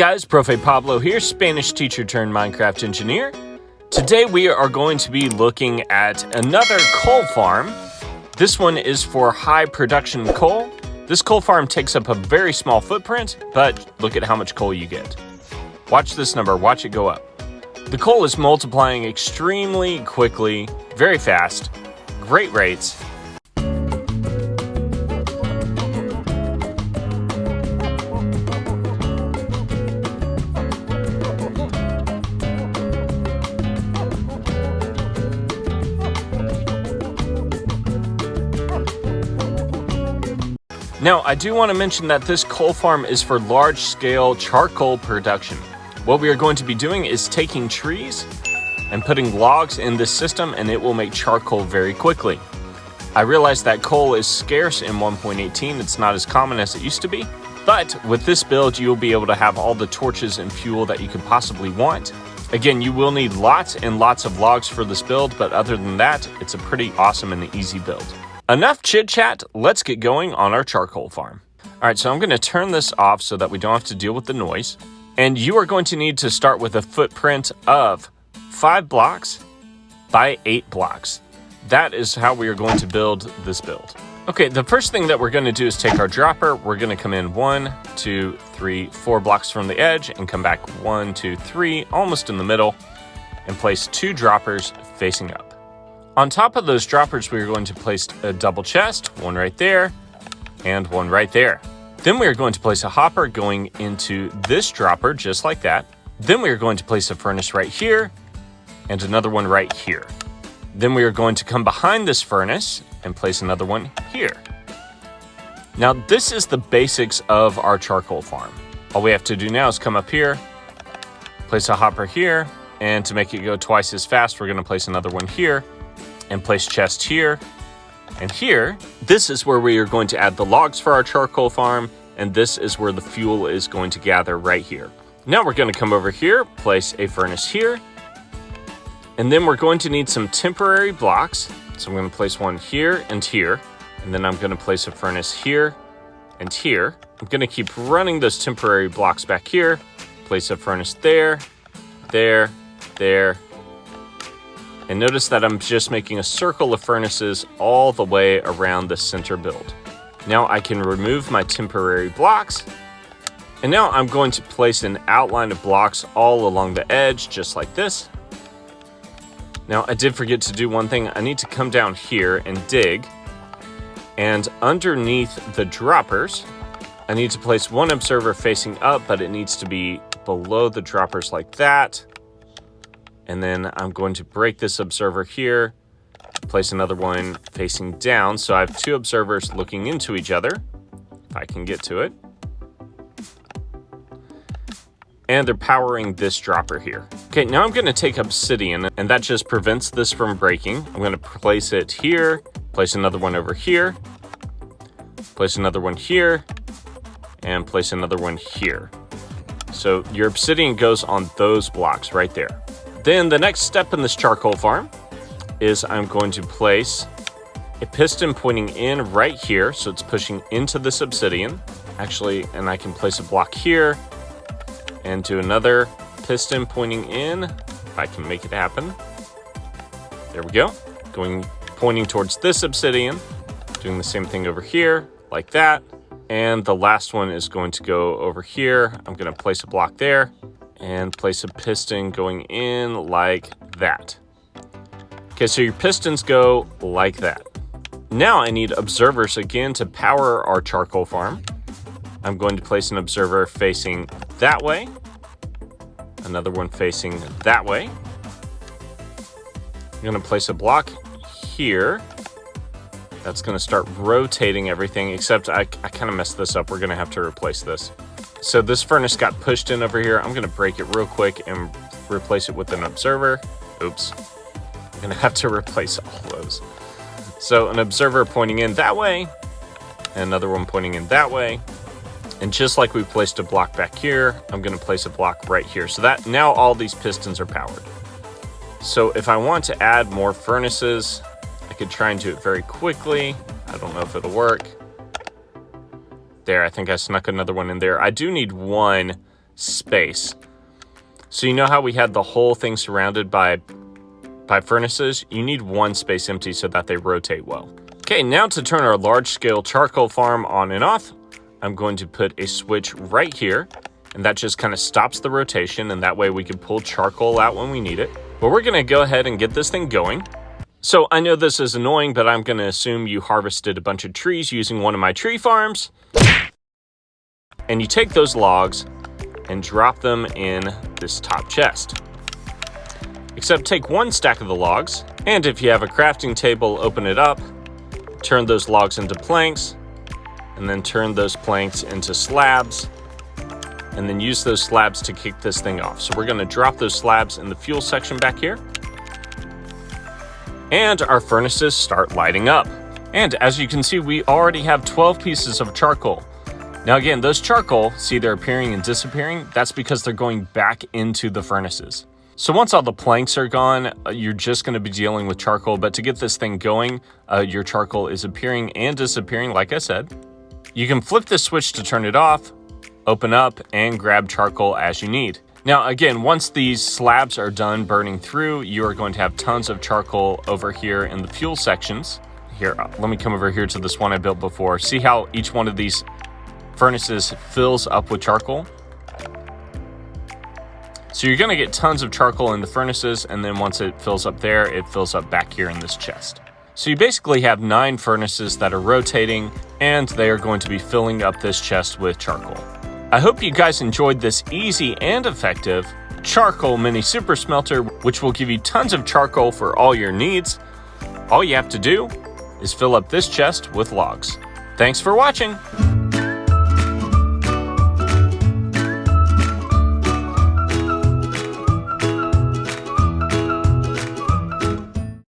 guys, Profe Pablo here, Spanish teacher turned Minecraft engineer. Today we are going to be looking at another coal farm. This one is for high production coal. This coal farm takes up a very small footprint, but look at how much coal you get. Watch this number, watch it go up. The coal is multiplying extremely quickly, very fast, great rates. Now, I do want to mention that this coal farm is for large-scale charcoal production. What we are going to be doing is taking trees and putting logs in this system, and it will make charcoal very quickly. I realize that coal is scarce in 1.18. It's not as common as it used to be, but with this build, you'll be able to have all the torches and fuel that you could possibly want. Again, you will need lots and lots of logs for this build, but other than that, it's a pretty awesome and easy build. Enough chit chat, let's get going on our charcoal farm. All right, so I'm gonna turn this off so that we don't have to deal with the noise. And you are going to need to start with a footprint of 5 blocks by 8 blocks. That is how we are going to build this build. Okay, the first thing that we're gonna do is take our dropper. We're gonna come in 1, 2, 3, 4 blocks from the edge and come back 1, 2, 3, almost in the middle, and place 2 droppers facing up. On top of those droppers, we are going to place a double chest, one right there, and one right there. Then we are going to place a hopper going into this dropper, just like that. Then we are going to place a furnace right here, and another one right here. Then we are going to come behind this furnace and place another one here. Now, this is the basics of our charcoal farm. All we have to do now is come up here, place a hopper here, and to make it go twice as fast, we're gonna place another one here, and place chest here and here. This is where we are going to add the logs for our charcoal farm, and this is where the fuel is going to gather right here. Now we're going to come over here, place a furnace here, and then we're going to need some temporary blocks. So I'm going to place one here, and then I'm going to place a furnace here and here. I'm going to keep running those temporary blocks back here, place a furnace there, there, there. And notice that I'm just making a circle of furnaces all the way around the center build. Now I can remove my temporary blocks. And now I'm going to place an outline of blocks all along the edge, just like this. Now I did forget to do one thing. I need to come down here and dig. And underneath the droppers, I need to place one observer facing up, but it needs to be below the droppers like that. And then I'm going to break this observer here, place another one facing down. So I have 2 observers looking into each other, if I can get to it. And they're powering this dropper here. Okay, now I'm gonna take obsidian, and that just prevents this from breaking. I'm gonna place it here, place another one over here, place another one here, and place another one here. So your obsidian goes on those blocks right there. Then the next step in this charcoal farm is I'm going to place a piston pointing in right here. So it's pushing into this obsidian. Actually, and I can place a block here and do another piston pointing in, if I can make it happen. There we go. Pointing towards this obsidian, doing the same thing over here, like that. And the last one is going to go over here. I'm gonna place a block there and place a piston going in like that. Okay, so your pistons go like that. Now I need observers again to power our charcoal farm. I'm going to place an observer facing that way, another one facing that way. I'm gonna place a block here. That's gonna start rotating everything, except I kind of messed this up. We're gonna have to replace this. So this furnace got pushed in over here. I'm gonna break it real quick and replace it with an observer. Oops, I'm gonna have to replace all those. So an observer pointing in that way, and another one pointing in that way. And just like we placed a block back here, I'm gonna place a block right here. So that now all these pistons are powered. So if I want to add more furnaces, I could try and do it very quickly. I don't know if it'll work. There, I think I snuck another one in there. I do need one space. So you know how we had the whole thing surrounded by furnaces? You need one space empty so that they rotate well. Okay, now to turn our large-scale charcoal farm on and off, I'm going to put a switch right here, and that just kind of stops the rotation, and that way we can pull charcoal out when we need it. But we're going to go ahead and get this thing going. So I know this is annoying, but I'm going to assume you harvested a bunch of trees using one of my tree farms. And you take those logs and drop them in this top chest. Except take one stack of the logs, and if you have a crafting table, open it up, turn those logs into planks, and then turn those planks into slabs, and then use those slabs to kick this thing off. So we're going to drop those slabs in the fuel section back here. And our furnaces start lighting up. And as you can see, we already have 12 pieces of charcoal. Now again, those charcoal, see they're appearing and disappearing? That's because they're going back into the furnaces. So once all the planks are gone, you're just going to be dealing with charcoal. But to get this thing going, your charcoal is appearing and disappearing, like I said. You can flip the switch to turn it off, open up, and grab charcoal as you need. Now again, once these slabs are done burning through, you are going to have tons of charcoal over here in the fuel sections. Here, let me come over here to this one I built before. See how each one of these furnaces fills up with charcoal? So you're going to get tons of charcoal in the furnaces, and then once it fills up there, it fills up back here in this chest. So you basically have 9 furnaces that are rotating, and they are going to be filling up this chest with charcoal. I hope you guys enjoyed this easy and effective charcoal mini super smelter, which will give you tons of charcoal for all your needs. All you have to do is fill up this chest with logs. Thanks for watching.